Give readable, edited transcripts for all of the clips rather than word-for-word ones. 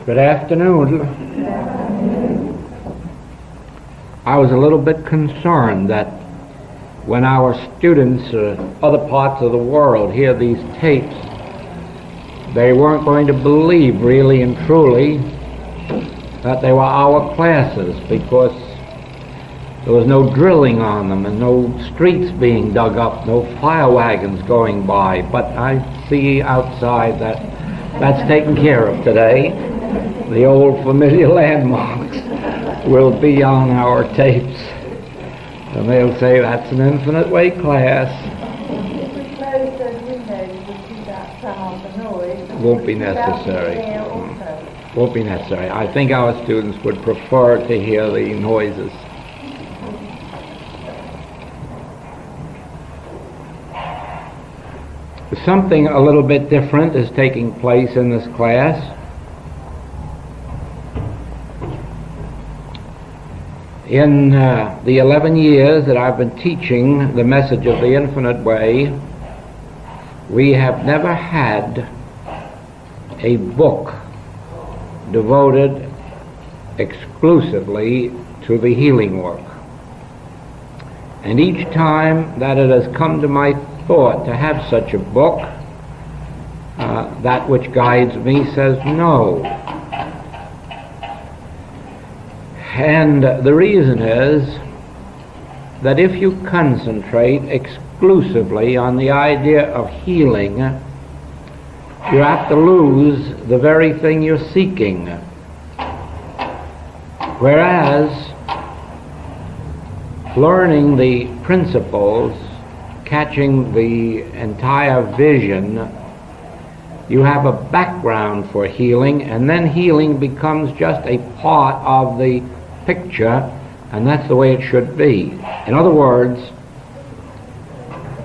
Good afternoon. I was a little bit concerned that when our students other parts of the world hear these tapes, they weren't going to believe really and truly that they were our classes, because there was no drilling on them and no streets being dug up, no fire wagons going by. But I see outside that that's taken care of today. The old familiar landmarks will be on our tapes, and they'll say that's an Infinite Way class. If we close those windows, we'll keep out some of the noise. Won't be necessary. Won't be necessary. I think our students would prefer to hear the noises. Something a little bit different is taking place in this class. In the 11 years that I've been teaching the message of the Infinite Way, we have never had a book devoted exclusively to the healing work. And each time that it has come to my thought to have such a book, that which guides me says no. And the reason is that if you concentrate exclusively on the idea of healing, you have to lose the very thing you're seeking. Whereas learning the principles, catching the entire vision, you have a background for healing, and then healing becomes just a part of the picture, and that's the way it should be. In other words,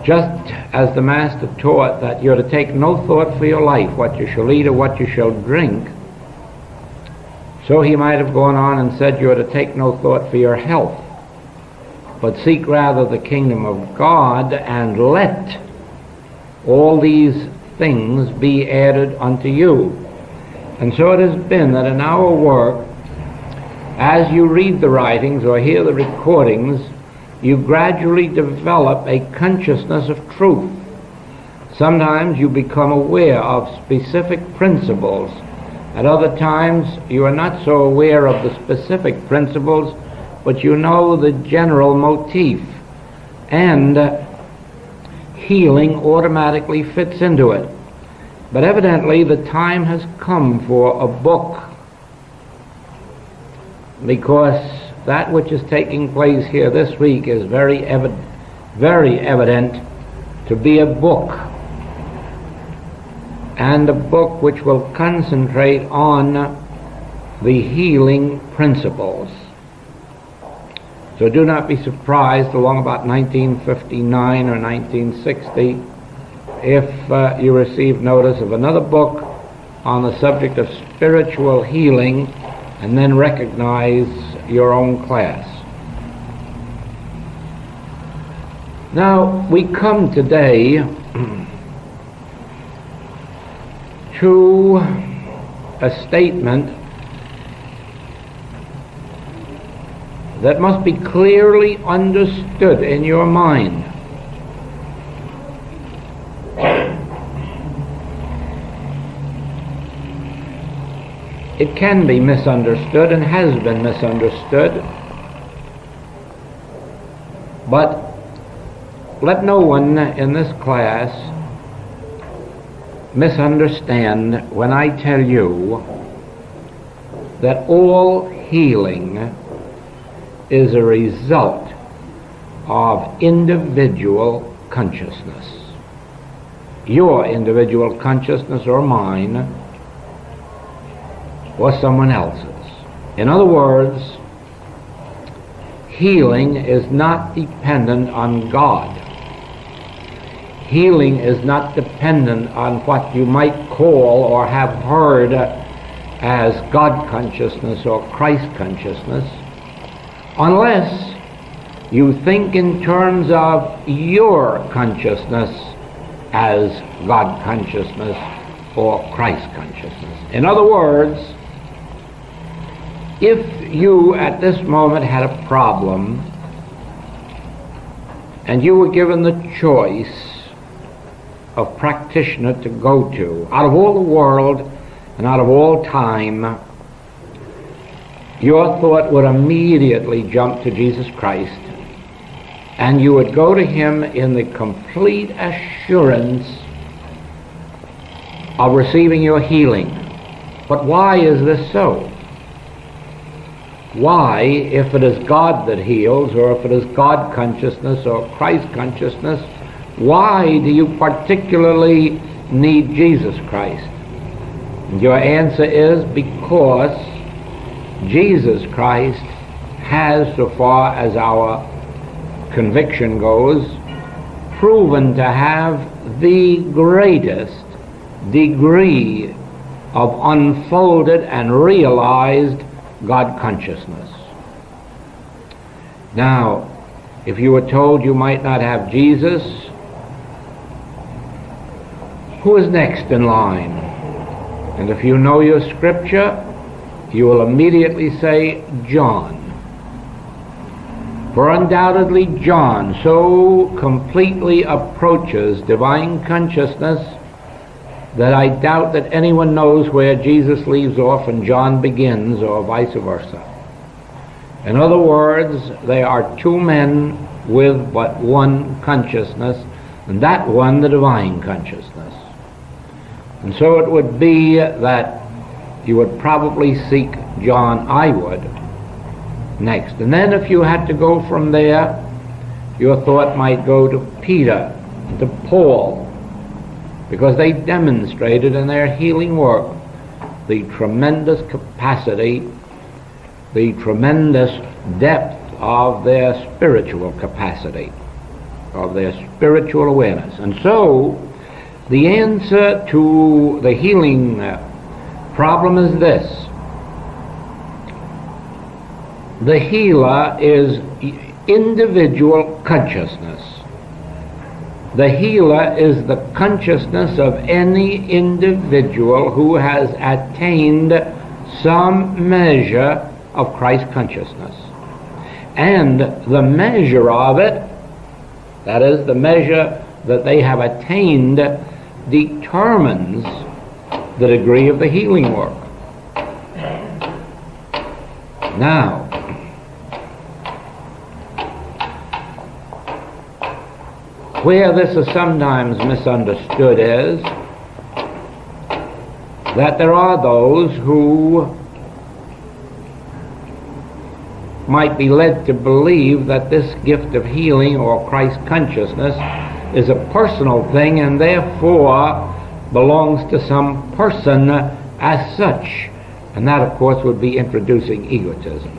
just as the Master taught that you're to take no thought for your life, what you shall eat or what you shall drink, so he might have gone on and said you're to take no thought for your health, but seek rather the kingdom of God, and let all these things be added unto you. And so it has been that in our work, as you read the writings or hear the recordings, you gradually develop a consciousness of truth. Sometimes you become aware of specific principles. At other times you are not so aware of the specific principles, but you know the general motif. And healing automatically fits into it. But evidently the time has come for a book, because that which is taking place here this week is very evident to be a book, and a book which will concentrate on the healing principles. So do not be surprised along about 1959 or 1960 if you receive notice of another book on the subject of spiritual healing, and then recognize your own class. Now, we come today to a statement that must be clearly understood in your mind. It can be misunderstood and has been misunderstood, but let no one in this class misunderstand when I tell you that all healing is a result of individual consciousness. Your individual consciousness or mine, or someone else's. In other words, healing is not dependent on God. Healing is not dependent on what you might call or have heard as God consciousness or Christ consciousness, unless you think in terms of your consciousness as God consciousness or Christ consciousness. In other words, if you at this moment had a problem and you were given the choice of practitioner to go to, out of all the world and out of all time, your thought would immediately jump to Jesus Christ, and you would go to him in the complete assurance of receiving your healing. But why is this so? Why, if it is God that heals, or if it is God consciousness or Christ consciousness, why do you particularly need Jesus Christ? And your answer is because Jesus Christ has, so far as our conviction goes, proven to have the greatest degree of unfolded and realized God consciousness. Now, if you were told you might not have Jesus, who is next in line? And if you know your scripture, you will immediately say John. For undoubtedly John so completely approaches divine consciousness that I doubt that anyone knows where Jesus leaves off and John begins, or vice versa. In other words, they are two men with but one consciousness, and that one the divine consciousness. And so it would be that you would probably seek John, I would, next. And then if you had to go from there, your thought might go to Peter, to Paul, because they demonstrated in their healing work the tremendous capacity, the tremendous depth of their spiritual capacity, of their spiritual awareness. And so the answer to the healing problem is this: the healer is individual consciousness. The healer is the consciousness of any individual who has attained some measure of Christ consciousness. And the measure of it, that is, the measure that they have attained, determines the degree of the healing work. Now, where this is sometimes misunderstood is that there are those who might be led to believe that this gift of healing or Christ consciousness is a personal thing and therefore belongs to some person as such. And that, of course, would be introducing egotism.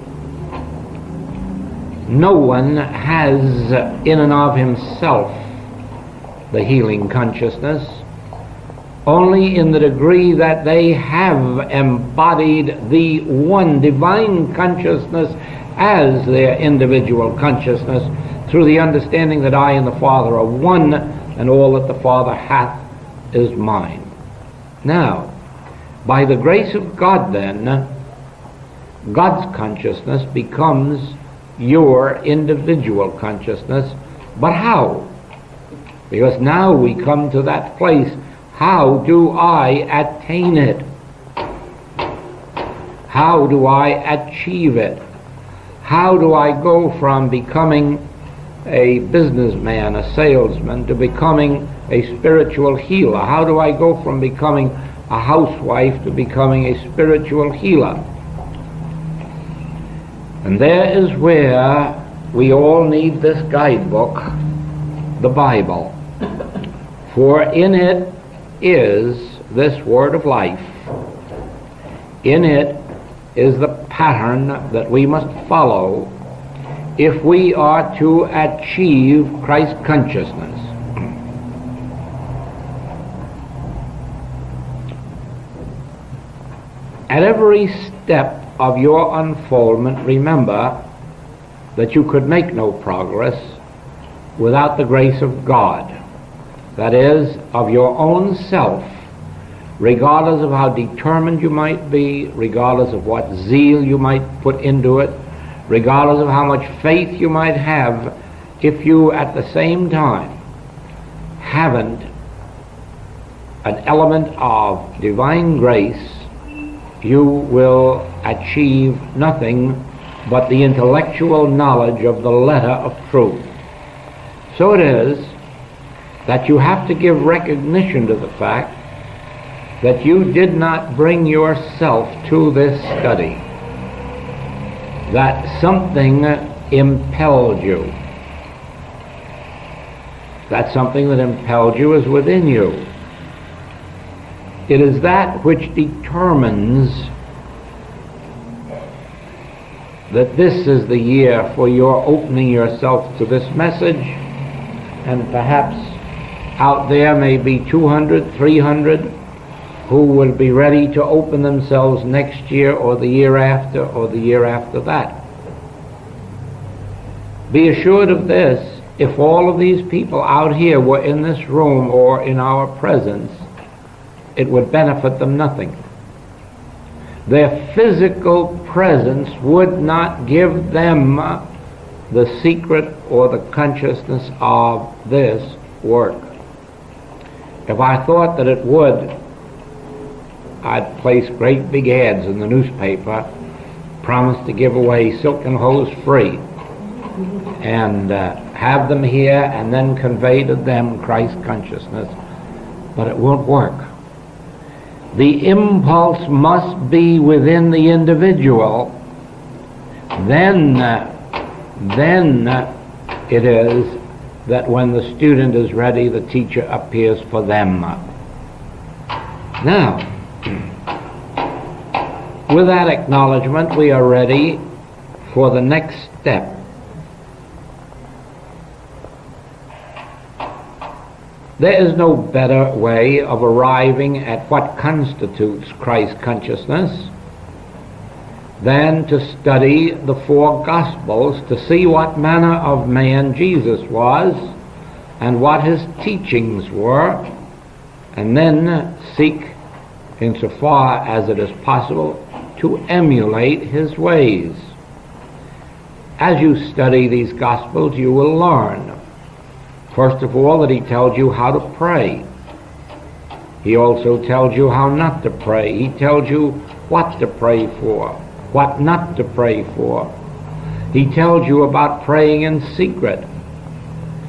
No one has in and of himself the healing consciousness, only in the degree that they have embodied the one divine consciousness as their individual consciousness through the understanding that I and the Father are one, and all that the Father hath is mine. Now, by the grace of God then, God's consciousness becomes your individual consciousness. But how? Because now we come to that place. How do I attain it? How do I achieve it? How do I go from becoming a businessman, a salesman, to becoming a spiritual healer? How do I go from becoming a housewife to becoming a spiritual healer? And there is where we all need this guidebook, the Bible. For in it is this word of life. In it is the pattern that we must follow if we are to achieve Christ consciousness. At every step of your unfoldment, remember that you could make no progress without the grace of God. That is, of your own self, regardless of how determined you might be, regardless of what zeal you might put into it, regardless of how much faith you might have, if you at the same time haven't an element of divine grace, you will achieve nothing but the intellectual knowledge of the letter of truth. So it is that you have to give recognition to the fact that you did not bring yourself to this study, that something impelled you. That something that impelled you is within you. It is that which determines that this is the year for your opening yourself to this message, and perhaps out there may be 200, 300 who will be ready to open themselves next year or the year after or the year after that. Be assured of this: if all of these people out here were in this room or in our presence, it would benefit them nothing. Their physical presence would not give them the secret or the consciousness of this work. If I thought that it would, I'd place great big ads in the newspaper, promise to give away silk and hose free, and have them here and then convey to them Christ consciousness. But it won't work. The impulse must be within the individual. Then it is that when the student is ready, the teacher appears for them. Now, with that acknowledgement, we are ready for the next step. There is no better way of arriving at what constitutes Christ consciousness than to study the four Gospels to see what manner of man Jesus was and what his teachings were, and then seek, insofar as it is possible, to emulate his ways. As you study these Gospels, you will learn, first of all, that he tells you how to pray. He also tells you how not to pray. He tells you what to pray for, what not to pray for. He tells you about praying in secret.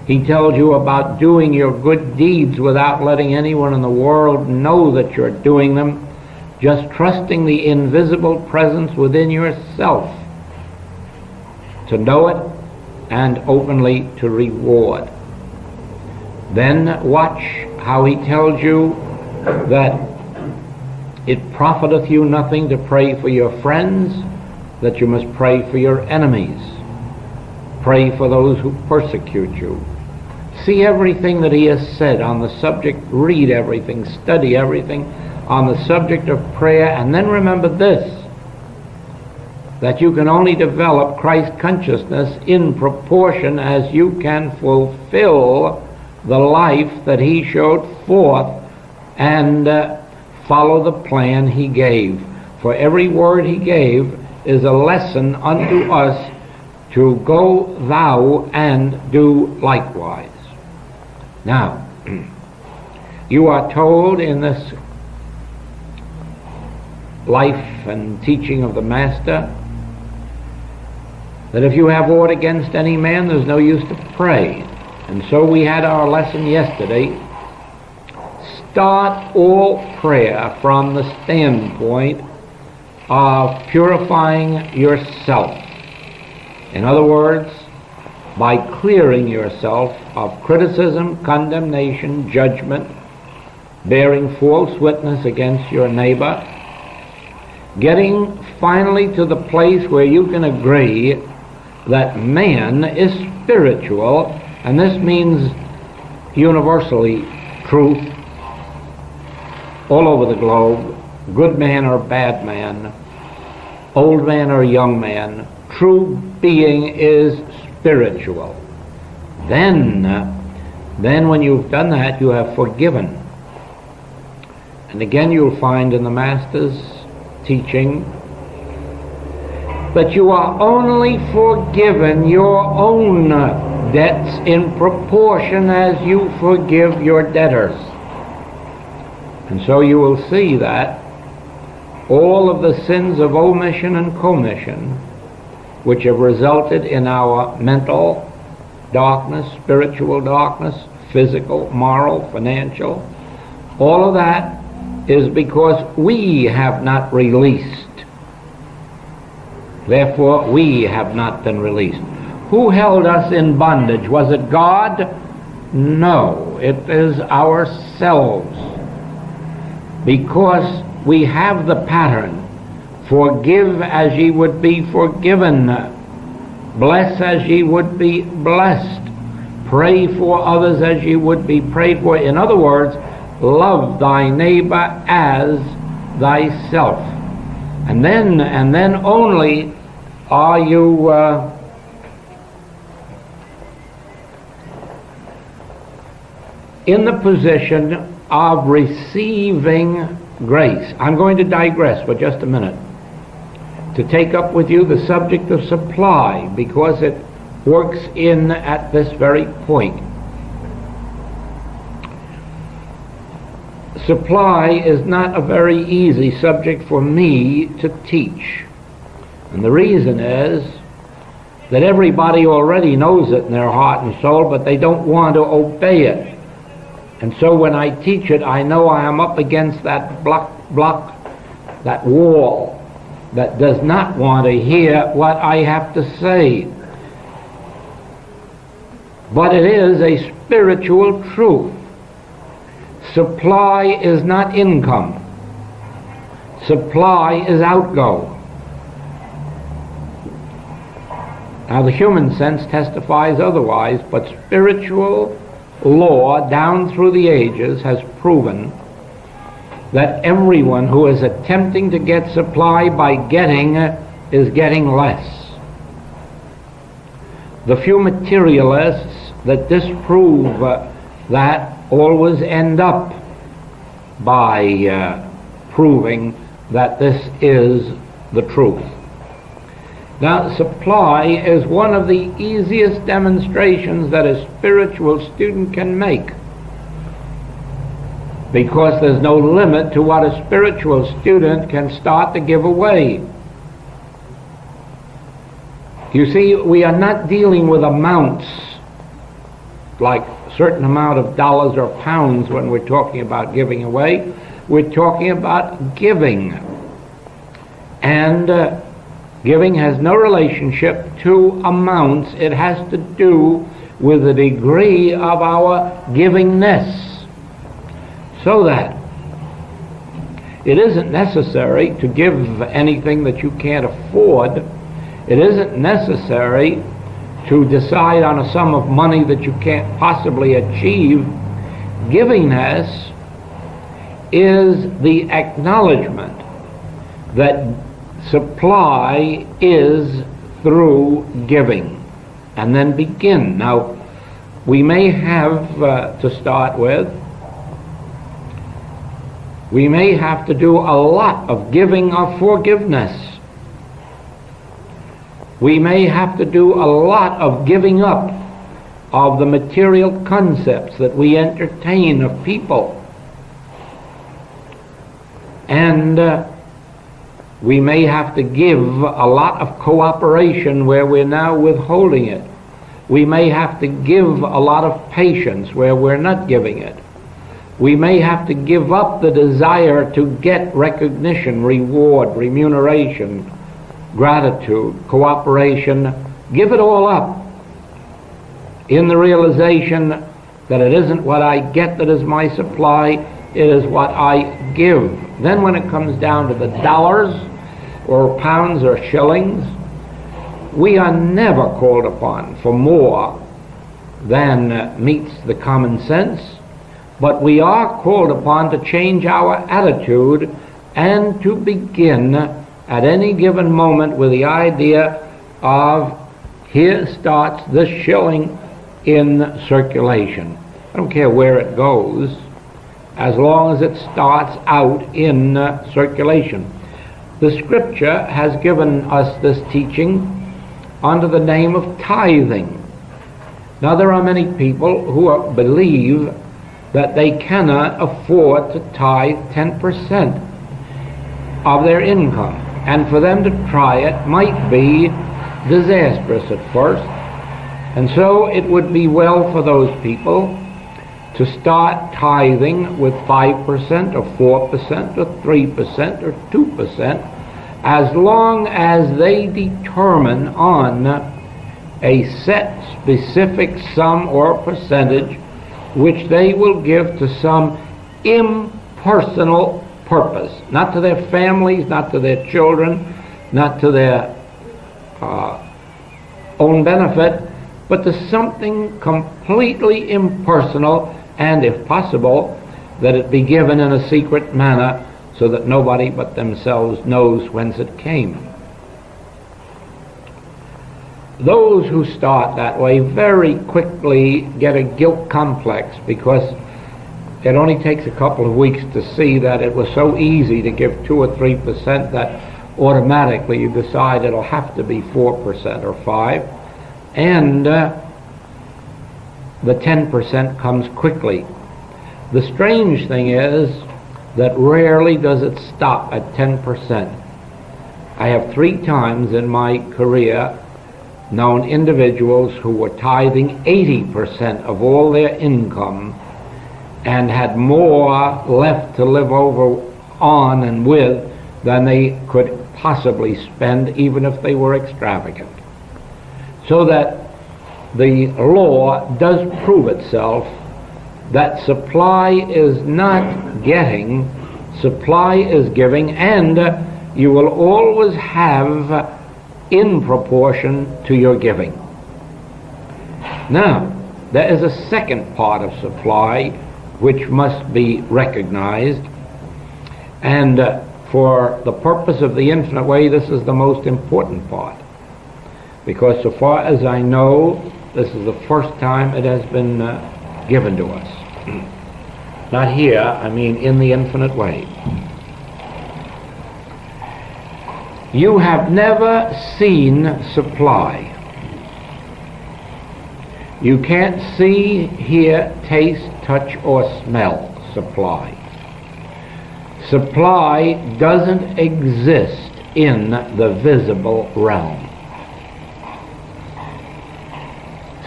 He tells you about doing your good deeds without letting anyone in the world know that you're doing them, just trusting the invisible presence within yourself to know it and openly to reward. Then watch how he tells you that it profiteth you nothing to pray for your friends, that you must pray for your enemies. Pray for those who persecute you. See everything that he has said on the subject, read everything, study everything on the subject of prayer, and then remember this, that you can only develop Christ consciousness in proportion as you can fulfill the life that he showed forth and follow the plan he gave. For every word he gave is a lesson unto us to go thou and do likewise. Now, you are told in this life and teaching of the Master that if you have aught against any man, there's no use to pray. And so we had our lesson yesterday. Start all prayer from the standpoint of purifying yourself. In other words, by clearing yourself of criticism, condemnation, judgment, bearing false witness against your neighbor, getting finally to the place where you can agree that man is spiritual, and this means universally truth all over the globe, good man or bad man, old man or young man, true being is spiritual. Then when you've done that, you have forgiven. And again you'll find in the Master's teaching that you are only forgiven your own debts in proportion as you forgive your debtors. And so you will see that all of the sins of omission and commission, which have resulted in our mental darkness, spiritual darkness, physical, moral, financial, all of that is because we have not released. Therefore, we have not been released. Who held us in bondage? Was it God? No, it is ourselves. Because we have the pattern, forgive as ye would be forgiven, bless as ye would be blessed, pray for others as ye would be prayed for. In other words, love thy neighbor as thyself. And then only are you in the position of receiving grace. I'm going to digress for just a minute to take up with you the subject of supply, because it works in at this very point. Supply is not a very easy subject for me to teach. And the reason is that everybody already knows it in their heart and soul, but they don't want to obey it. And so when I teach it, I know I am up against that block, that wall that does not want to hear what I have to say. But it is a spiritual truth. Supply is not income. Supply is outgo. Now the human sense testifies otherwise, but spiritual law down through the ages has proven that everyone who is attempting to get supply by getting is getting less. The few materialists that disprove that always end up by proving that this is the truth. Now, supply is one of the easiest demonstrations that a spiritual student can make, because there's no limit to what a spiritual student can start to give away. You see, we are not dealing with amounts like a certain amount of dollars or pounds when we're talking about giving away. We're talking about giving. And giving has no relationship to amounts. It has to do with the degree of our givingness. So that it isn't necessary to give anything that you can't afford. It isn't necessary to decide on a sum of money that you can't possibly achieve. Givingness is the acknowledgement that supply is through giving. And then begin. Now, we may have to start with, we may have to do a lot of giving of forgiveness. We may have to do a lot of giving up of the material concepts that we entertain of people. And we may have to give a lot of cooperation where we're now withholding it. We may have to give a lot of patience where we're not giving it. We may have to give up the desire to get recognition, reward, remuneration, gratitude, cooperation. Give it all up in the realization that it isn't what I get that is my supply, it is what I give. Then when it comes down to the dollars or pounds or shillings, we are never called upon for more than meets the common sense, but we are called upon to change our attitude and to begin at any given moment with the idea of, here starts the shilling in circulation. I don't care where it goes. as long as it starts out in circulation. The Scripture has given us this teaching under the name of tithing. Now, there are many people who believe that they cannot afford to tithe 10% of their income, and for them to try it might be disastrous at first. And so it would be well for those people to start tithing with 5% or 4% or 3% or 2%, as long as they determine on a set specific sum or percentage which they will give to some impersonal purpose, not to their families, not to their children, not to their own benefit, but to something completely impersonal, and if possible, that it be given in a secret manner so that nobody but themselves knows whence it came. Those who start that way very quickly get a guilt complex, because it only takes a couple of weeks to see that it was so easy to give 2 or 3% that automatically you decide it'll have to be 4% or 5%, and the 10% comes quickly. The strange thing is that rarely does it stop at 10%. I have 3 times in my career known individuals who were tithing 80% of all their income and had more left to live over on and with than they could possibly spend, even if they were extravagant. So that the law does prove itself that supply is not getting, supply is giving, and you will always have in proportion to your giving. Now, there is a second part of supply which must be recognized, and for the purpose of the infinite way, this is the most important part, because so far as I know, this is the first time it has been given to us. Not here, I mean in the infinite way. You have never seen supply. You can't see, hear, taste, touch, or smell supply. Supply doesn't exist in the visible realm.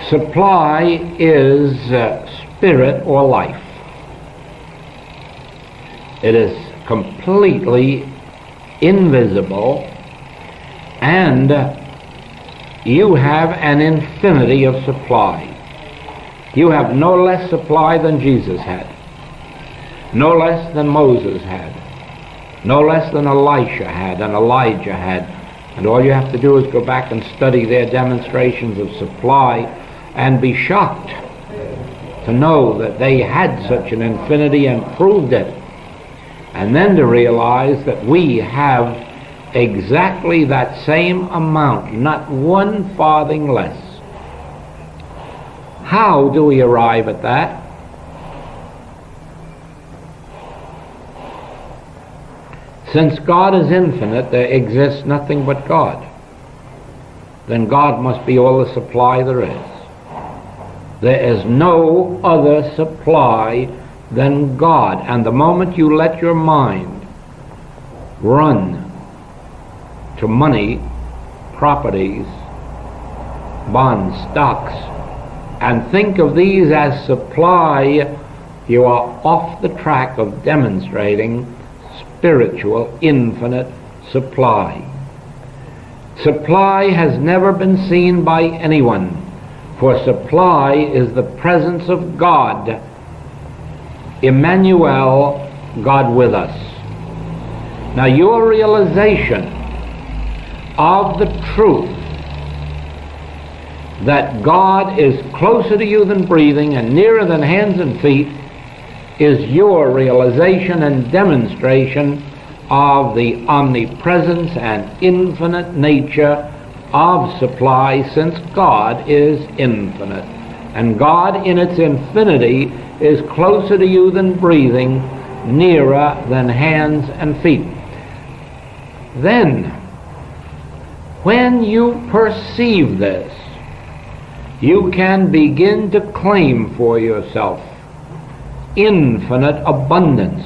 Supply is spirit or life. It is completely invisible, and you have an infinity of supply. You have no less supply than Jesus had, no less than Moses had, no less than Elisha had and Elijah had. And all you have to do is go back and study their demonstrations of supply and be shocked to know that they had such an infinity and proved it. And then to realize that we have exactly that same amount, not 1 farthing less. How do we arrive at that? Since God is infinite, there exists nothing but God. Then God must be all the supply there is. There is no other supply than God. And the moment you let your mind run to money, properties, bonds, stocks, and think of these as supply, you are off the track of demonstrating spiritual infinite supply. Supply has never been seen by anyone, for supply is the presence of God, Emmanuel, God with us. Now, your realization of the truth that God is closer to you than breathing and nearer than hands and feet is your realization and demonstration of the omnipresence and infinite nature of supply, since God is infinite. And God in its infinity is closer to you than breathing, nearer than hands and feet. Then, when you perceive this, you can begin to claim for yourself infinite abundance,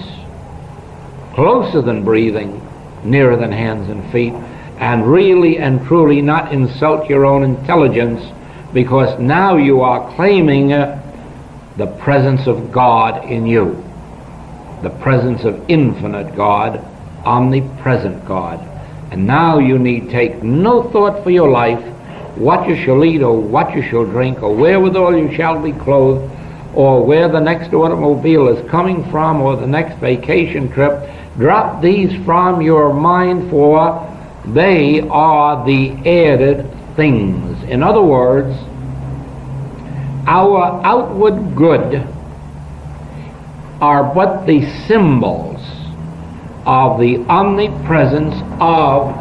closer than breathing, nearer than hands and feet, and really and truly not insult your own intelligence, because now you are claiming the presence of God in you, the presence of infinite God, omnipresent God. And now you need take no thought for your life, what you shall eat or what you shall drink, or wherewithal you shall be clothed, or where the next automobile is coming from, or the next vacation trip. Drop these from your mind, for they are the added things. In other words, our outward good are but the symbols of the omnipresence of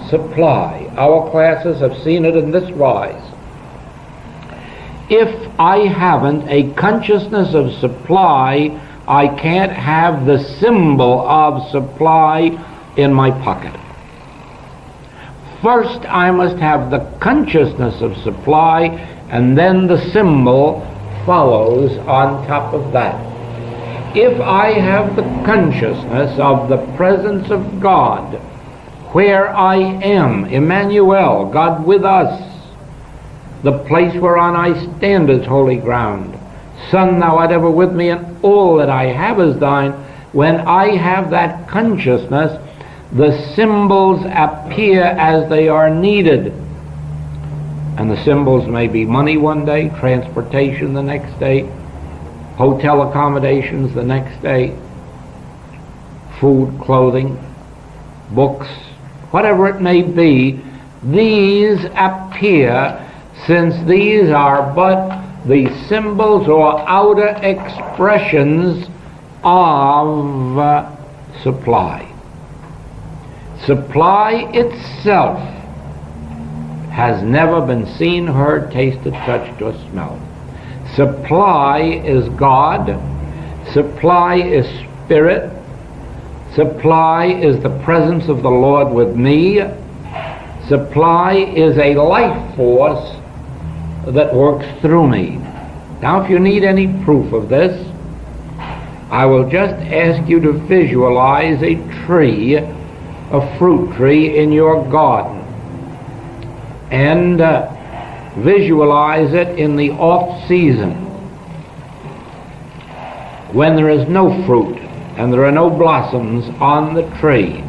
supply. Our classes have seen it in this wise. If I haven't a consciousness of supply, I can't have the symbol of supply in my pocket. First, I must have the consciousness of supply, and then the symbol follows on top of that. If I have the consciousness of the presence of God, where I am, Emmanuel, God with us, the place whereon I stand is holy ground. Son, thou art ever with me, and all that I have is thine. When I have that consciousness, the symbols appear as they are needed. And the symbols may be money one day, transportation the next day, hotel accommodations the next day, food, clothing, books, whatever it may be. These appear, since these are but the symbols or outer expressions of supply. Supply itself has never been seen, heard, tasted, touched, or smelled. Supply is God. Supply is spirit. Supply is the presence of the Lord with me. Supply is a life force that works through me. Now, if you need any proof of this, I will just ask you to visualize a tree, a fruit tree in your garden, and visualize it in the off season, when there is no fruit and there are no blossoms on the tree.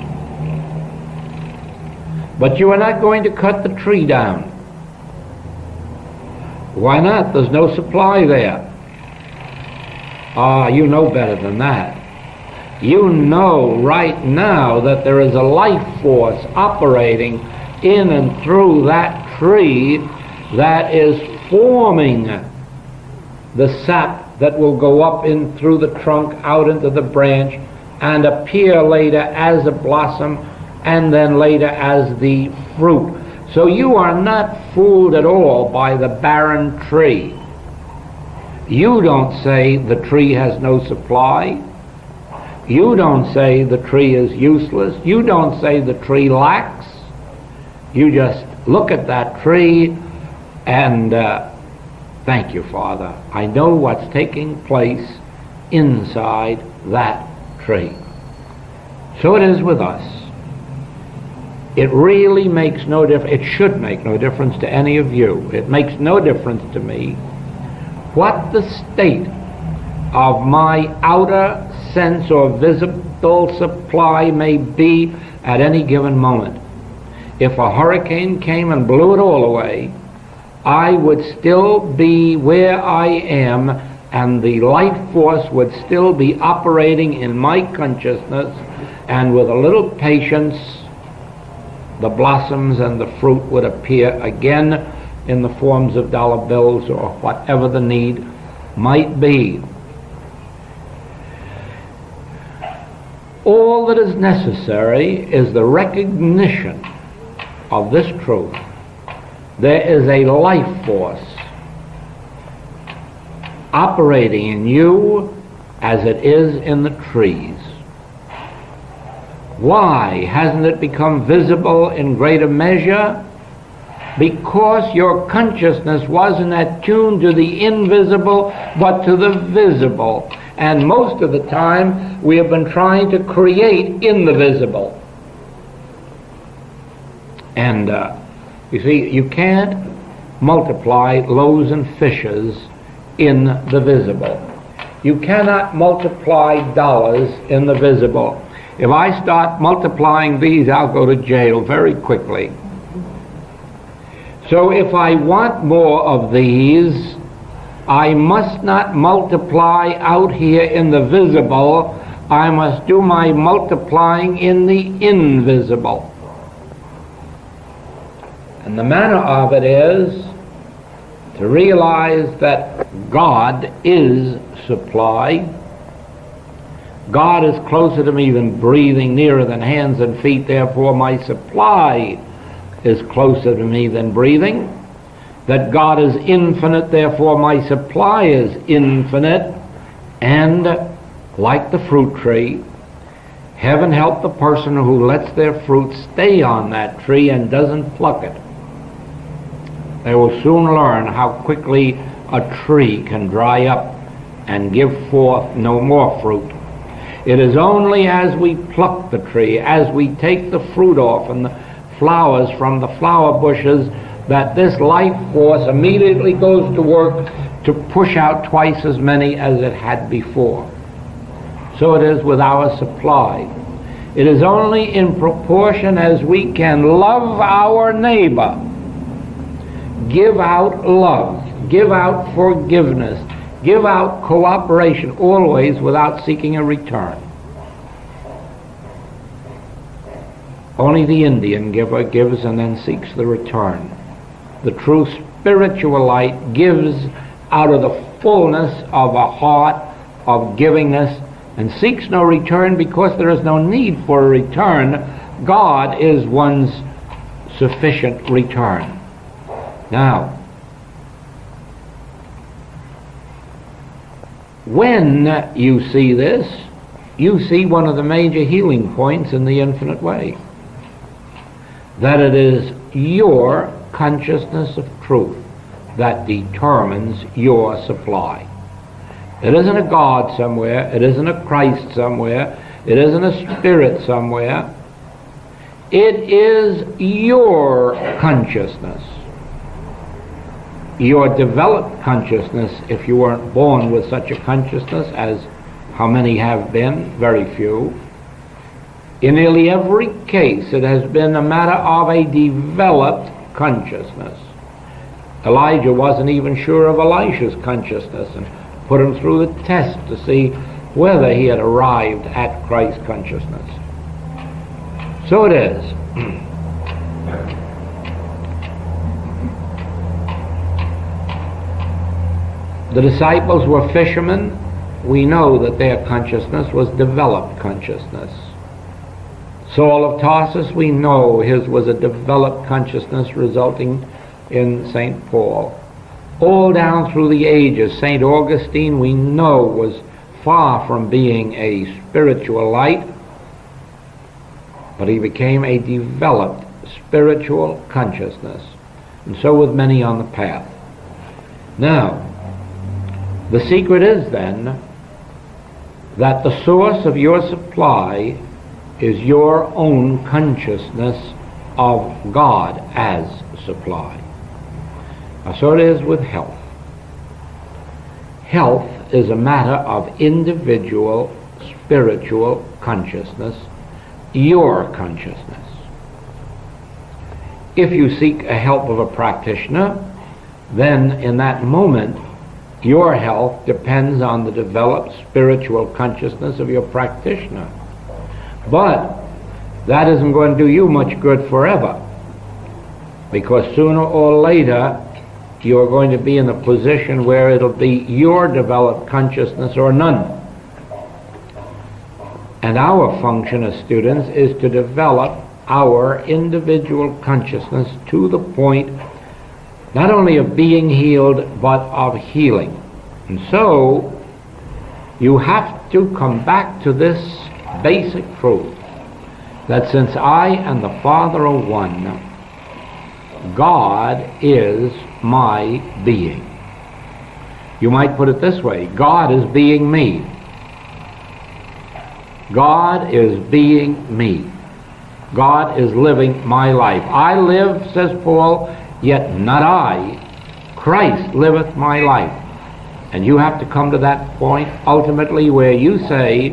But you are not going to cut the tree down. Why not? There's no supply there. You know better than that. You know right now that there is a life force operating in and through that tree that is forming the sap that will go up in through the trunk, out into the branch, and appear later as a blossom, and then later as the fruit. So you are not fooled at all by the barren tree. You don't say the tree has no supply. You don't say the tree is useless. You don't say the tree lacks. You just look at that tree and thank you, Father. I know what's taking place inside that tree. So it is with us. It really makes no difference. It should make no difference to any of you. It makes no difference to me what the state of my outer sense or visible supply may be at any given moment. If a hurricane came and blew it all away, I would still be where I am, and the life force would still be operating in my consciousness, and with a little patience, the blossoms and the fruit would appear again in the forms of dollar bills or whatever the need might be. All that is necessary is the recognition of this truth. There is a life force operating in you as it is in the trees. Why hasn't it become visible in greater measure? Because your consciousness wasn't attuned to the invisible, but to the visible. And most of the time, we have been trying to create in the visible. And you see, you can't multiply loaves and fishes in the visible. You cannot multiply dollars in the visible. If I start multiplying these, I'll go to jail very quickly. So if I want more of these, I must not multiply out here in the visible. I must do my multiplying in the invisible. And the manner of it is to realize that God is supply. God is closer to me than breathing, nearer than hands and feet, therefore my supply is closer to me than breathing. That God is infinite, therefore my supply is infinite. And like the fruit tree, heaven help the person who lets their fruit stay on that tree and doesn't pluck it. They will soon learn how quickly a tree can dry up and give forth no more fruit. It is only as we pluck the tree, as we take the fruit off and the flowers from the flower bushes, that this life force immediately goes to work to push out twice as many as it had before. So it is with our supply. It is only in proportion as we can love our neighbor, give out love, give out forgiveness, give out cooperation, always without seeking a return. Only the Indian giver gives and then seeks the return. The true spiritual light gives out of the fullness of a heart of givingness and seeks no return because there is no need for a return. God is one's sufficient return. Now, when you see this, you see one of the major healing points in the infinite way. That it is your consciousness of truth that determines your supply. It isn't a God somewhere, it isn't a Christ somewhere, it isn't a spirit somewhere. It is your consciousness. Your developed consciousness, if you weren't born with such a consciousness, as how many have been, very few. In nearly every case, it has been a matter of a developed consciousness. Elijah wasn't even sure of Elisha's consciousness and put him through the test to see whether he had arrived at Christ's consciousness. So it is. The disciples were fishermen. We know that their consciousness was developed consciousness. Saul of Tarsus, we know his was a developed consciousness resulting in St. Paul. All down through the ages, St. Augustine, we know, was far from being a spiritual light, but he became a developed spiritual consciousness. And so with many on the path. Now, the secret is then that the source of your supply is your own consciousness of God as supply. Now, so it is with health. Health is a matter of individual spiritual consciousness, your consciousness. If you seek a help of a practitioner, then in that moment your health depends on the developed spiritual consciousness of your practitioner. But that isn't going to do you much good forever, because sooner or later you're going to be in a position where it'll be your developed consciousness or none. And our function as students is to develop our individual consciousness to the point not only of being healed, but of healing. And so, you have to come back to this basic truth, that since I and the Father are one, God is my being. You might put it this way: God is being me. God is being me. God is living my life. I live, says Paul, yet not I. Christ liveth my life. And you have to come to that point ultimately where you say,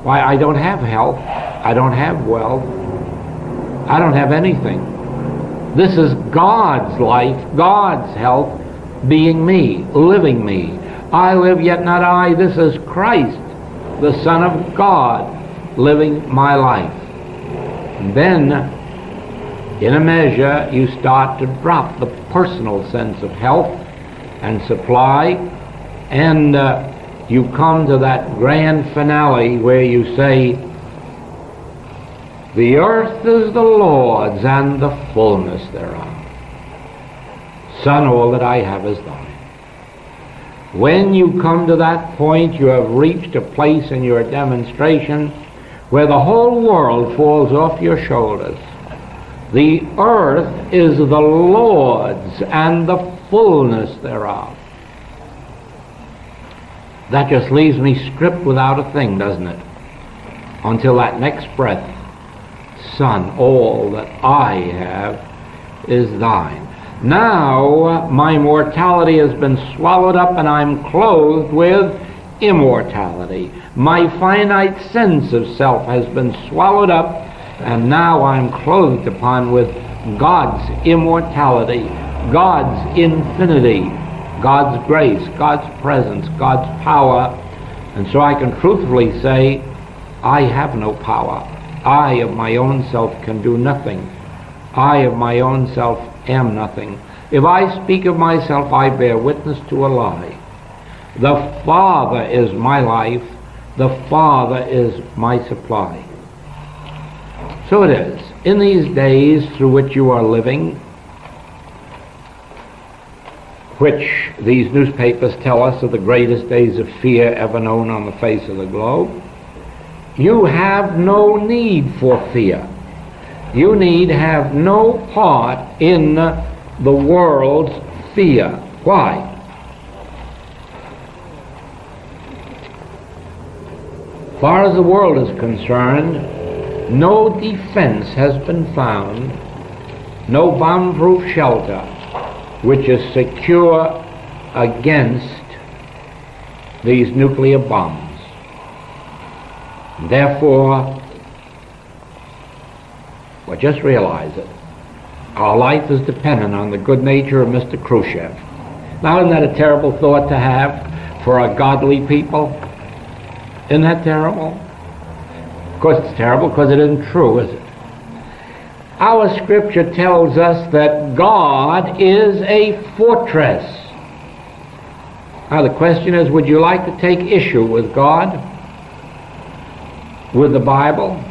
why, I don't have health, I don't have wealth, I don't have anything. This is God's life, God's health, being me, living me. I live, yet not I. This is Christ, the Son of God, living my life. And then, in a measure, you start to drop the personal sense of health and supply, and you come to that grand finale where you say, the earth is the Lord's and the fullness thereof. Son, all that I have is thine. When you come to that point, you have reached a place in your demonstration where the whole world falls off your shoulders. The earth is the Lord's and the fullness thereof. That just leaves me stripped without a thing, doesn't it? Until that next breath. Son, all that I have is thine. Now my mortality has been swallowed up and I'm clothed with immortality. My finite sense of self has been swallowed up, and now I'm clothed upon with God's immortality, God's infinity, God's grace, God's presence, God's power. And so I can truthfully say, I have no power. I of my own self can do nothing. I of my own self am nothing. If I speak of myself, I bear witness to a lie. The Father is my life. The Father is my supply. So it is. In these days through which you are living, which these newspapers tell us are the greatest days of fear ever known on the face of the globe, you have no need for fear. You need have no part in the world's fear. Why? As far as the world is concerned, no defense has been found, no bomb-proof shelter which is secure against these nuclear bombs. Therefore, well, just realize it. Our life is dependent on the good nature of Mr. Khrushchev. Now, isn't that a terrible thought to have for a godly people? Isn't that terrible? Of course it's terrible because it isn't true, is it? Our scripture tells us that God is a fortress. Now the question is, would you like to take issue with God? With the Bible?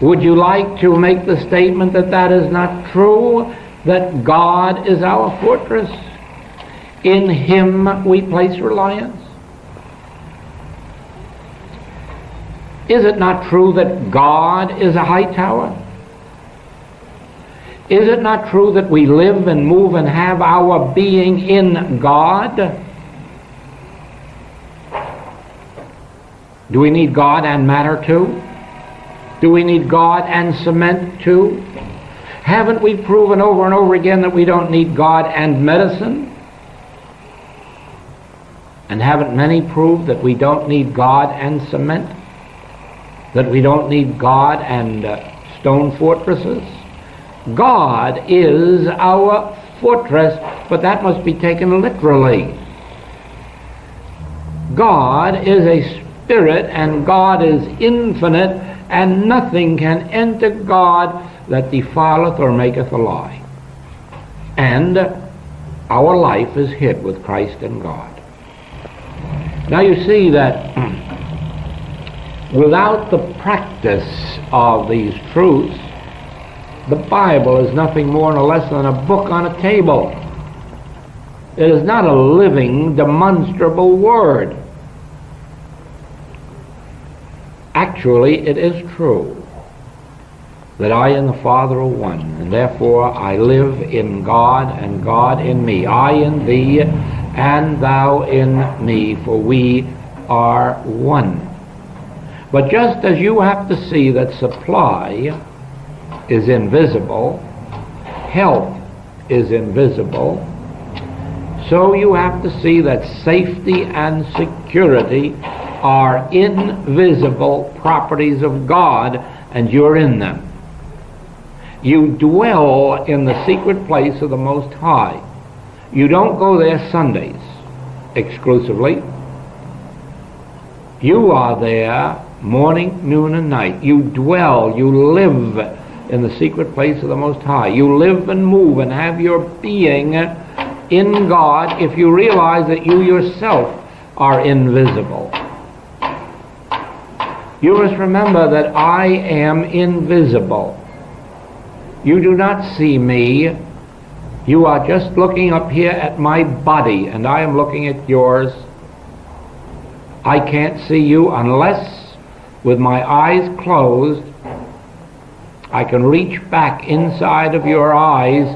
Would you like to make the statement that that is not true, that God is our fortress? In Him we place reliance? Is it not true that God is a high tower? Is it not true that we live and move and have our being in God? Do we need God and matter too? Do we need God and cement too? Haven't we proven over and over again that we don't need God and medicine? And haven't many proved that we don't need God and cement? That we don't need God and stone fortresses? God is our fortress, but that must be taken literally. God is a spirit, and God is infinite, and nothing can enter God that defileth or maketh a lie. And our life is hid with Christ in God. Now you see that without the practice of these truths, the Bible is nothing more nor less than a book on a table. It is not a living, demonstrable word. Actually, it is true that I and the Father are one, and therefore I live in God and God in me. I in thee and thou in me, for we are one. But just as you have to see that supply is invisible, health is invisible, so you have to see that safety and security are invisible properties of God, and you're in them. You dwell in the secret place of the Most High. You don't go there Sundays exclusively. You are there morning, noon, and night. You dwell, you live in the secret place of the Most High. You live and move and have your being in God if you realize that you yourself are invisible. You must remember that I am invisible. You do not see me. You are just looking up here at my body, and I am looking at yours. I can't see you unless, with my eyes closed, I can reach back inside of your eyes,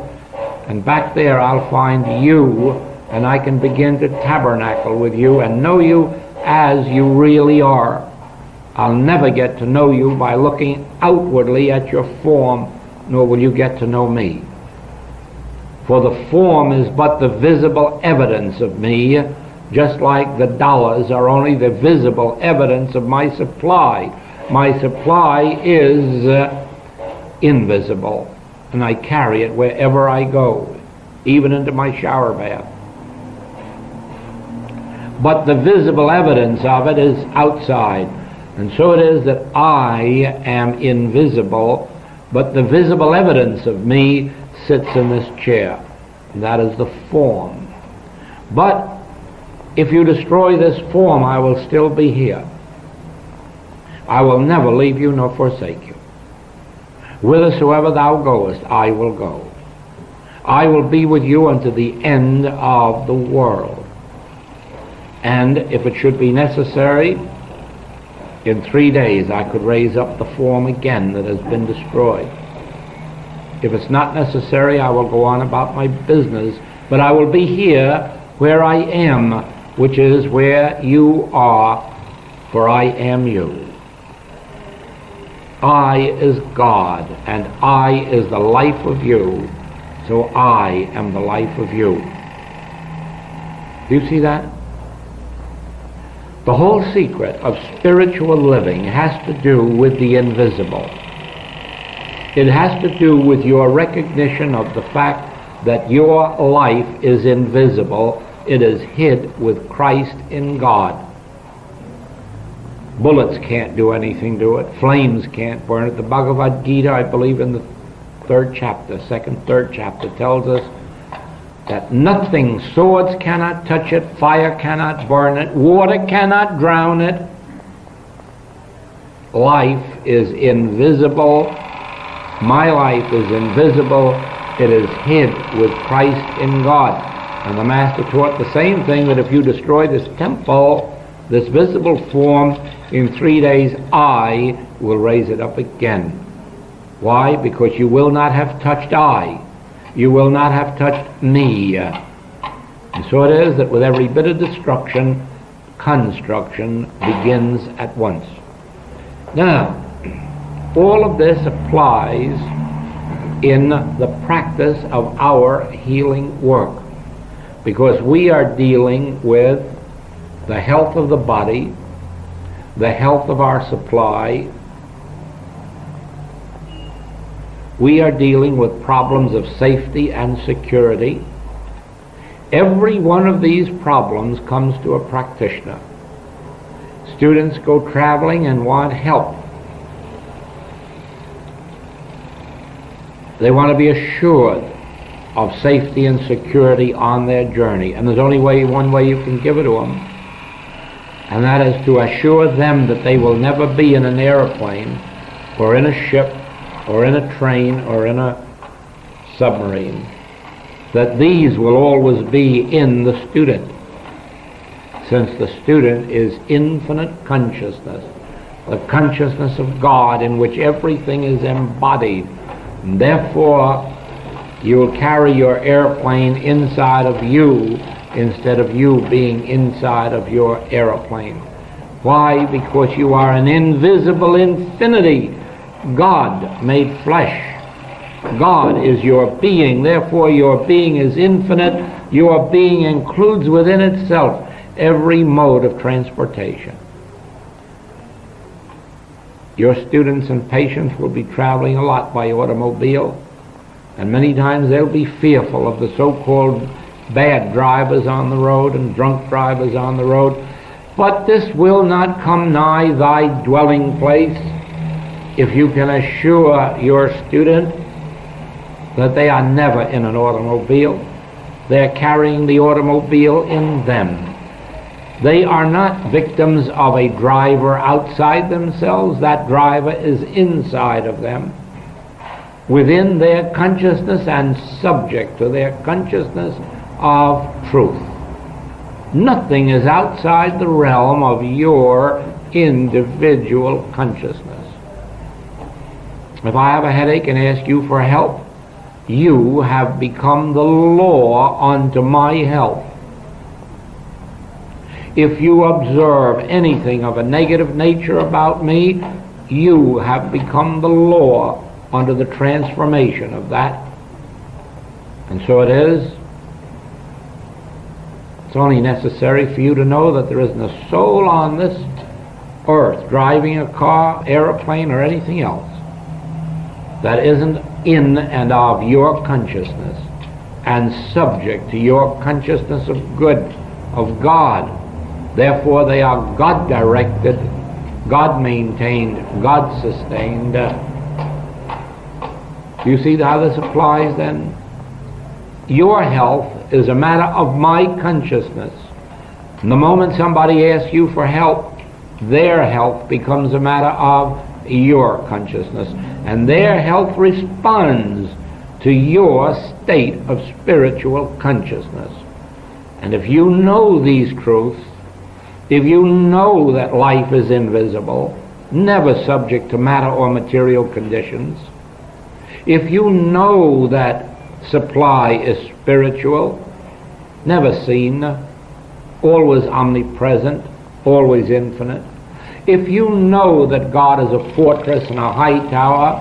and back there I'll find you, and I can begin to tabernacle with you and know you as you really are. I'll never get to know you by looking outwardly at your form, nor will you get to know me. For the form is but the visible evidence of me, just like the dollars are only the visible evidence of my supply. My supply is invisible, and I carry it wherever I go, even into my shower bath. But the visible evidence of it is outside. And so it is that I am invisible, but the visible evidence of me sits in this chair. And that is the form. But if you destroy this form, I will still be here. I will never leave you nor forsake you. Whithersoever thou goest, I will go. I will be with you unto the end of the world. And if it should be necessary, in 3 days I could raise up the form again that has been destroyed. If it's not necessary, I will go on about my business, but I will be here where I am, which is where you are, for I am you. I is God, and I is the life of you, so I am the life of you. Do you see that? The whole secret of spiritual living has to do with the invisible. It has to do with your recognition of the fact that your life is invisible. It is hid with Christ in God. Bullets can't do anything to it. Flames can't burn it. The Bhagavad Gita, I believe in the third chapter, third chapter, tells us that nothing, swords cannot touch it, fire cannot burn it, water cannot drown it. Life is invisible. My life is invisible. It is hid with Christ in God. And the Master taught the same thing, that if you destroy this temple, this visible form, in 3 days I will raise it up again. Why? Because you will not have touched I. You will not have touched me. And so it is that with every bit of destruction, construction begins at once. Now, all of this applies in the practice of our healing work, because we are dealing with the health of the body, the health of our supply. We are dealing with problems of safety and security. Every one of these problems comes to a practitioner. Students go traveling and want help. They want to be assured of safety and security on their journey. And there's only one way you can give it to them, and that is to assure them that they will never be in an airplane or in a ship or in a train or in a submarine. that these will always be in the student, since the student is infinite consciousness, the consciousness of God in which everything is embodied. And therefore, you will carry your airplane inside of you instead of you being inside of your airplane. Why? Because you are an invisible infinity, God made flesh. God is your being, therefore your being is infinite. Your being includes within itself every mode of transportation. Your students and patients will be traveling a lot by automobile, and many times they'll be fearful of the so-called bad drivers on the road and drunk drivers on the road. But this will not come nigh thy dwelling place if you can assure your student that they are never in an automobile. They're carrying the automobile in them. They are not victims of a driver outside themselves. That driver is inside of them, within their consciousness and subject to their consciousness of truth. Nothing is outside the realm of your individual consciousness. If I have a headache and ask you for help, you have become the law unto my health. If you observe anything of a negative nature about me, you have become the law unto the transformation of that. And so it is. It's only necessary for you to know that there isn't a soul on this earth driving a car, airplane, or anything else that isn't in and of your consciousness and subject to your consciousness of good, of God. Therefore they are God-directed, God-maintained, God-sustained. Do you see how this applies then? Your health is a matter of my consciousness. And the moment somebody asks you for help, their health becomes a matter of your consciousness, and their health responds to your state of spiritual consciousness. And if you know these truths, if you know that life is invisible, never subject to matter or material conditions, if you know that supply is spiritual, never seen, always omnipresent, always infinite, if you know that God is a fortress and a high tower,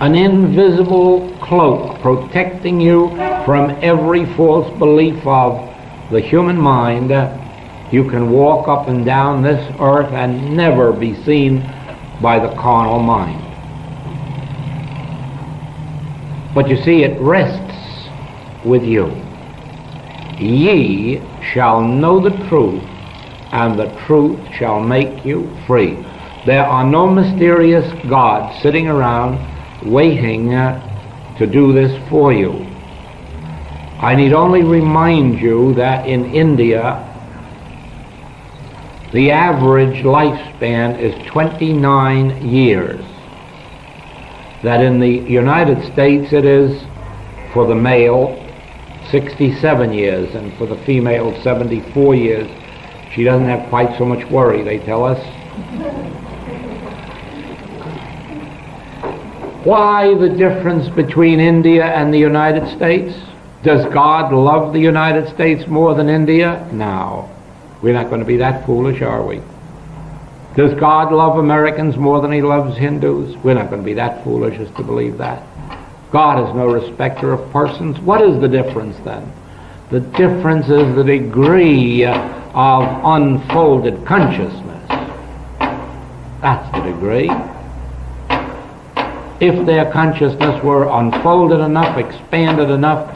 an invisible cloak protecting you from every false belief of the human mind, you can walk up and down this earth and never be seen by the carnal mind. But you see, it rests with you. Ye shall know the truth, and the truth shall make you free. There are no mysterious gods sitting around waiting to do this for you. I need only remind you that in India, the average lifespan is 29 years. That in the United States it is, for the male, 67 years, and for the female, 74 years. She doesn't have quite so much worry, they tell us. Why the difference between India and the United States? Does God love the United States more than India? No. We're not going to be that foolish, are we? Does God love Americans more than he loves Hindus? We're not going to be that foolish as to believe that. God is no respecter of persons. What is the difference then? The difference is the degree of unfolded consciousness. That's the degree. If their consciousness were unfolded enough, expanded enough,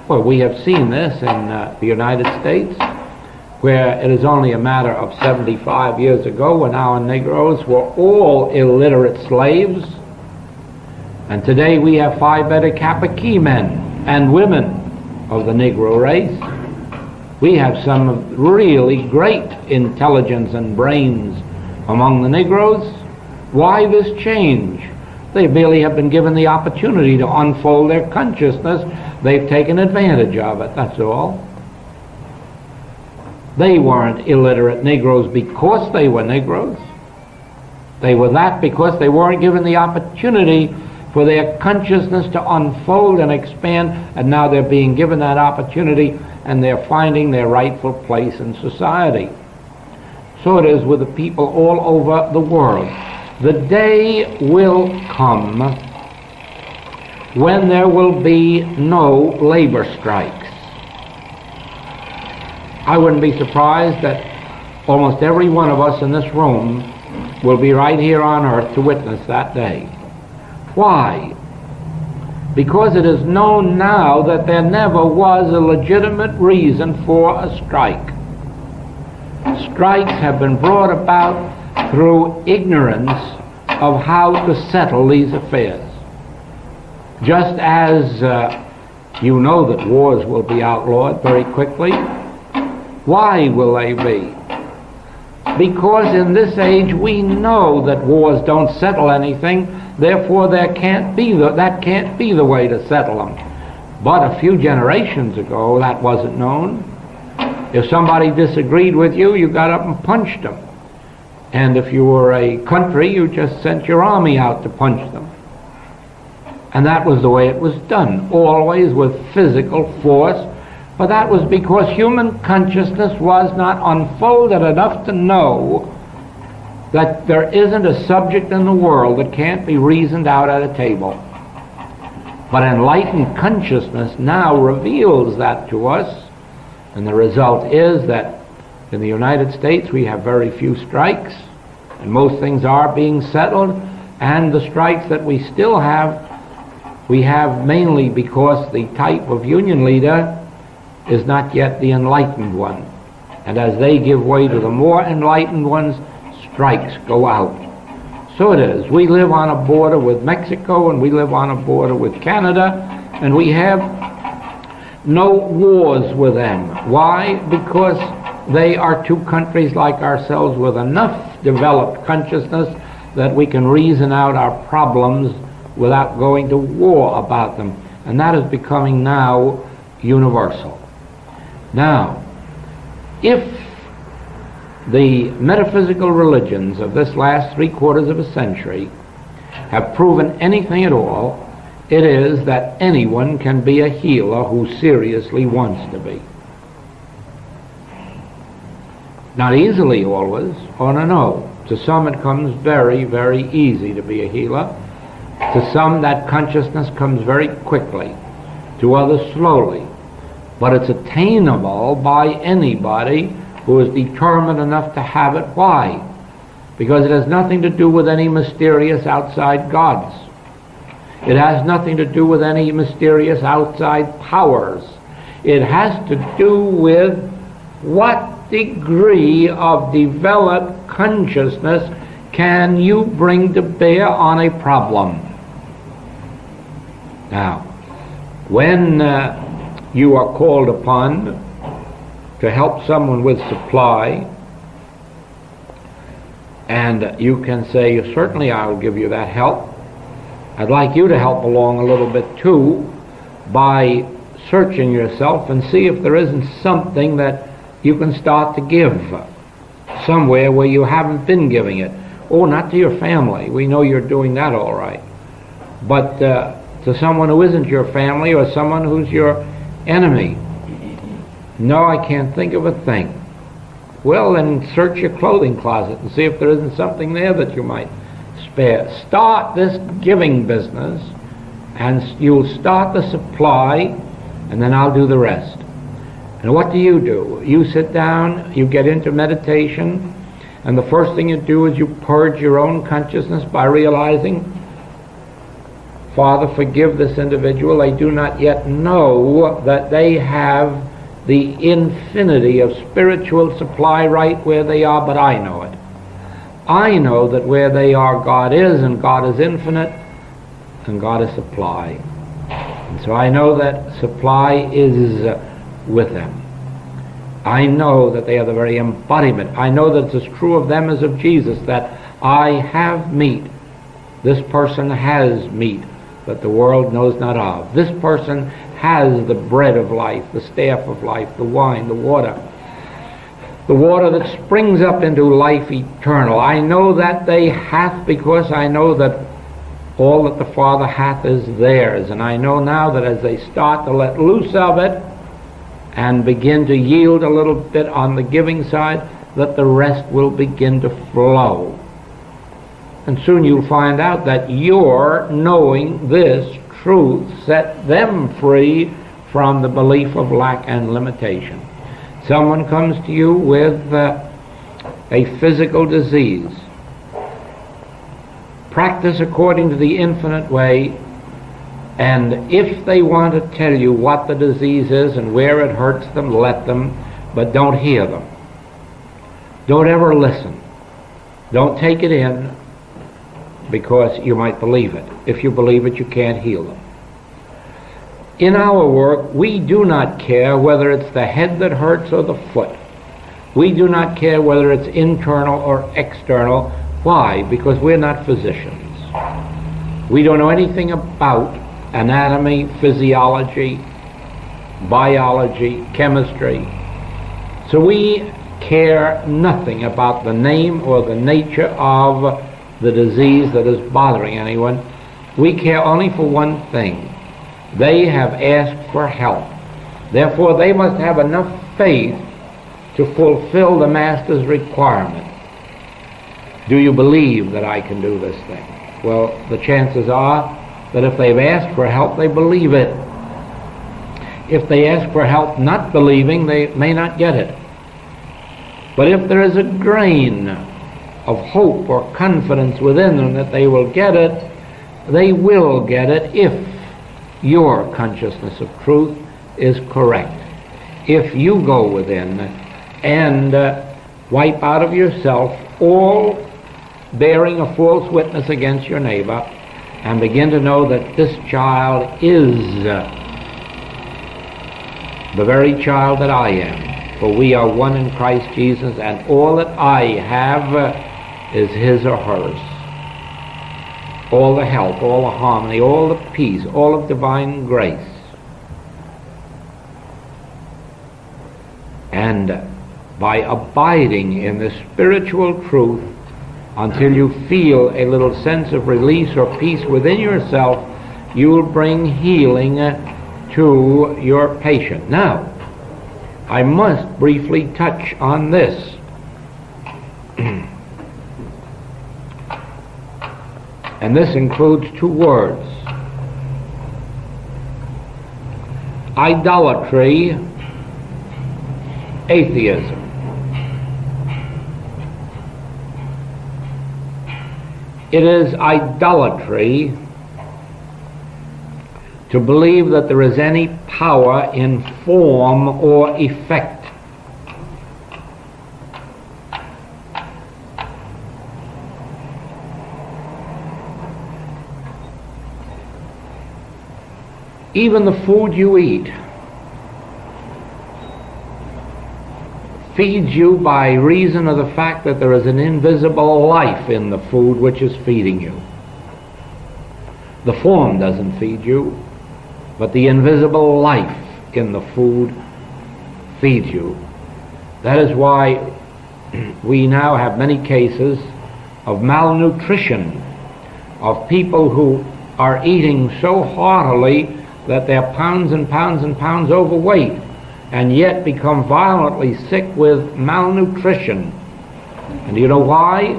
well, we have seen this in the United States, where it is only a matter of 75 years ago when our Negroes were all illiterate slaves, and today we have Phi Beta Kappa Chi men and women of the Negro race. We have some really great intelligence and brains among the Negroes. Why this change? They merely have been given the opportunity to unfold their consciousness. They've taken advantage of it, that's all. They weren't illiterate Negroes because they were Negroes. They were that because they weren't given the opportunity for their consciousness to unfold and expand, and now they're being given that opportunity and they're finding their rightful place in society. So it is with the people all over the world. The day will come when there will be no labor strikes. I wouldn't be surprised that almost every one of us in this room will be right here on earth to witness that day. Why? Because it is known now that there never was a legitimate reason for a strike. Strikes have been brought about through ignorance of how to settle these affairs. Just as you know that wars will be outlawed very quickly. Why will they be? Because in this age we know that wars don't settle anything, therefore that can't be the way to settle them. But a few generations ago that wasn't known. If somebody disagreed with you, you got up and punched them. And if you were a country, you just sent your army out to punch them. And that was the way it was done, always with physical force. But that was because human consciousness was not unfolded enough to know that there isn't a subject in the world that can't be reasoned out at a table. But enlightened consciousness now reveals that to us, and the result is that in the United States we have very few strikes, and most things are being settled, and the strikes that we still have, we have mainly because the type of union leader is not yet the enlightened one. And as they give way to the more enlightened ones, strikes go out. So it is. We live on a border with Mexico, and we live on a border with Canada, and we have no wars with them. Why? Because they are two countries like ourselves with enough developed consciousness that we can reason out our problems without going to war about them. And that is becoming now universal. Now, if the metaphysical religions of this last 3/4 of a century have proven anything at all, it is that anyone can be a healer who seriously wants to be. Not easily always, oh no. To some it comes very, very easy to be a healer. To some that consciousness comes very quickly. To others slowly. But it's attainable by anybody who is determined enough to have it. Why? Because it has nothing to do with any mysterious outside gods. It has nothing to do with any mysterious outside powers. It has to do with what degree of developed consciousness can you bring to bear on a problem. Now, when you are called upon to help someone with supply, and you can say, certainly I'll give you that help. I'd like you to help along a little bit too by searching yourself and see if there isn't something that you can start to give somewhere where you haven't been giving it. Oh, not to your family. We know you're doing that all right. But to someone who isn't your family or someone who's your enemy. No, I can't think of a thing. Well, then search your clothing closet and see if there isn't something there that you might spare. Start this giving business, and you'll start the supply, and then I'll do the rest. And what do? You sit down, you get into meditation, and the first thing you do is you purge your own consciousness by realizing, Father, forgive this individual. They do not yet know that they have the infinity of spiritual supply right where they are, but I know it. I know that where they are, God is, and God is infinite, and God is supply. And so I know that supply is with them. I know that they are the very embodiment. I know that it's as true of them as of Jesus, that I have meat This person has meat that the world knows not of. This person has the bread of life, the staff of life, the wine, the water that springs up into life eternal. I know that they hath, because I know that all that the Father hath is theirs. And I know now that as they start to let loose of it and begin to yield a little bit on the giving side, that the rest will begin to flow. And soon you'll find out that your knowing this truth set them free from the belief of lack and limitation. Someone comes to you with a physical disease. Practice according to the infinite way, and if they want to tell you what the disease is and where it hurts them, let them, but don't hear them. Don't ever listen. Don't take it in, because you might believe it. If you believe it, you can't heal them. In our work, we do not care whether it's the head that hurts or the foot. We do not care whether it's internal or external. Why? Because we're not physicians. We don't know anything about anatomy, physiology, biology, chemistry. So we care nothing about the name or the nature of the disease that is bothering anyone. We care only for one thing. They have asked for help. Therefore, they must have enough faith to fulfill the Master's requirement. Do you believe that I can do this thing? Well, the chances are that if they've asked for help, they believe it. If they ask for help not believing, they may not get it. But if there is a grain of hope or confidence within them that they will get it, they will get it if your consciousness of truth is correct. If you go within and wipe out of yourself all bearing a false witness against your neighbor, and begin to know that this child is the very child that I am, for we are one in Christ Jesus, and all that I have is his or hers. All the help, all the harmony, all the peace, all of divine grace. And by abiding in the spiritual truth until you feel a little sense of release or peace within yourself, you will bring healing to your patient. Now, I must briefly touch on this. And this includes two words: idolatry, atheism. It is idolatry to believe that there is any power in form or effect. Even the food you eat feeds you by reason of the fact that there is an invisible life in the food which is feeding you. The form doesn't feed you, but the invisible life in the food feeds you. That is why we now have many cases of malnutrition, of people who are eating so heartily that they're pounds and pounds and pounds overweight, and yet become violently sick with malnutrition. And do you know why?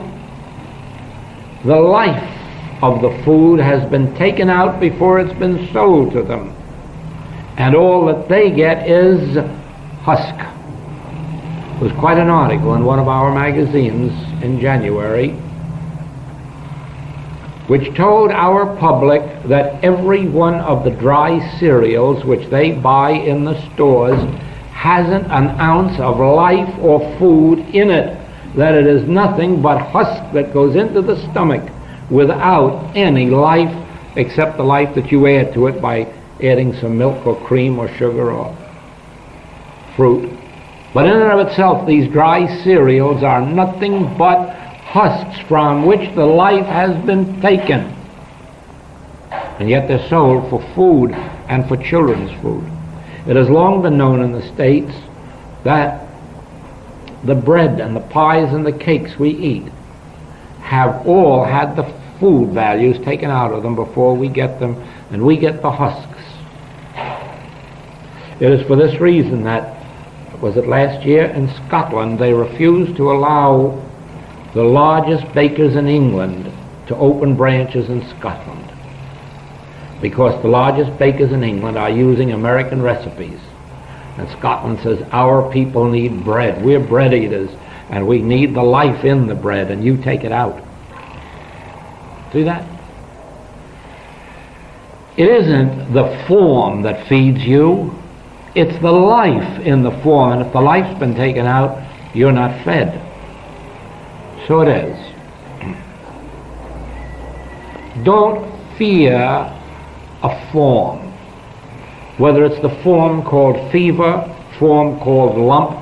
The life of the food has been taken out before it's been sold to them, and all that they get is husk. There was quite an article in one of our magazines in January which told our public that every one of the dry cereals which they buy in the stores hasn't an ounce of life or food in it, that it is nothing but husk that goes into the stomach without any life except the life that you add to it by adding some milk or cream or sugar or fruit. But in and of itself, these dry cereals are nothing but husks from which the life has been taken. And yet they're sold for food and for children's food. It has long been known in the States that the bread and the pies and the cakes we eat have all had the food values taken out of them before we get them, and we get the husks. It is for this reason that, was it last year, in Scotland they refused to allow the largest bakers in England to open branches in Scotland, because the largest bakers in England are using American recipes. And Scotland says, our people need bread. We're bread eaters, and we need the life in the bread, and you take it out. See that? It isn't the form that feeds you. It's the life in the form, and if the life's been taken out, you're not fed. So it is. Don't fear a form, whether it's the form called fever, form called lump,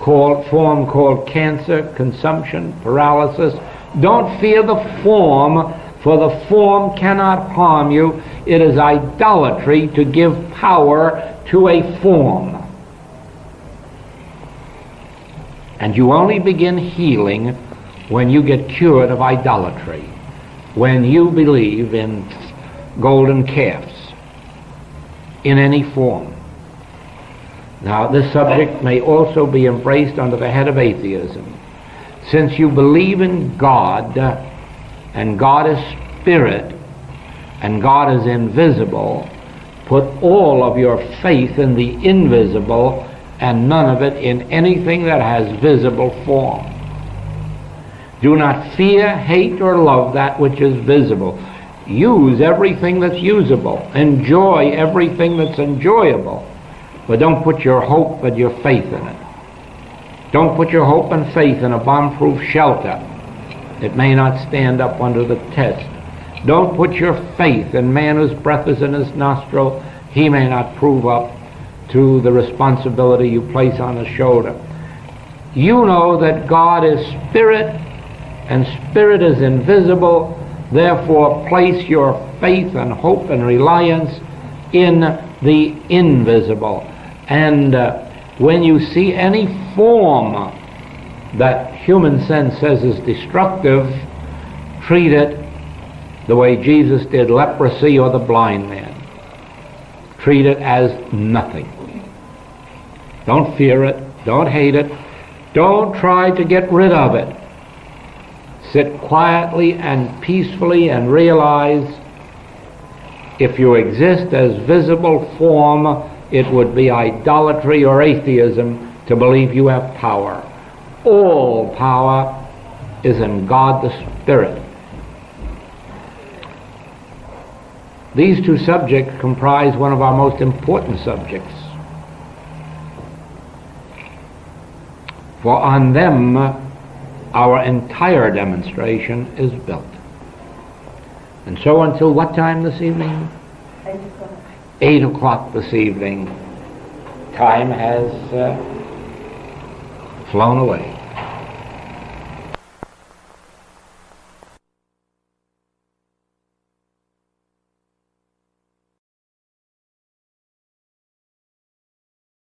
form called cancer, consumption, paralysis. Don't fear the form, for the form cannot harm you. It is idolatry to give power to a form. And you only begin healing when you get cured of idolatry, when you believe in golden calves in any form. Now, this subject may also be embraced under the head of atheism. Since you believe in God, and God is spirit, and God is invisible, put all of your faith in the invisible and none of it in anything that has visible form. Do not fear, hate, or love that which is visible. Use everything that's usable. Enjoy everything that's enjoyable. But don't put your hope and your faith in it. Don't put your hope and faith in a bomb-proof shelter. It may not stand up under the test. Don't put your faith in man whose breath is in his nostril. He may not prove up to the responsibility you place on his shoulder. You know that God is spirit, and spirit is invisible. Therefore, place your faith and hope and reliance in the invisible. And when you see any form that human sense says is destructive, treat it the way Jesus did leprosy or the blind man. Treat it as nothing. Don't fear it. Don't hate it. Don't try to get rid of it. Sit quietly and peacefully and realize if you exist as visible form, it would be idolatry or atheism to believe you have power. All power is in God the Spirit. These two subjects comprise one of our most important subjects. For on them our entire demonstration is built. And so until what time this evening? 8 o'clock. 8 o'clock this evening. Time has flown away.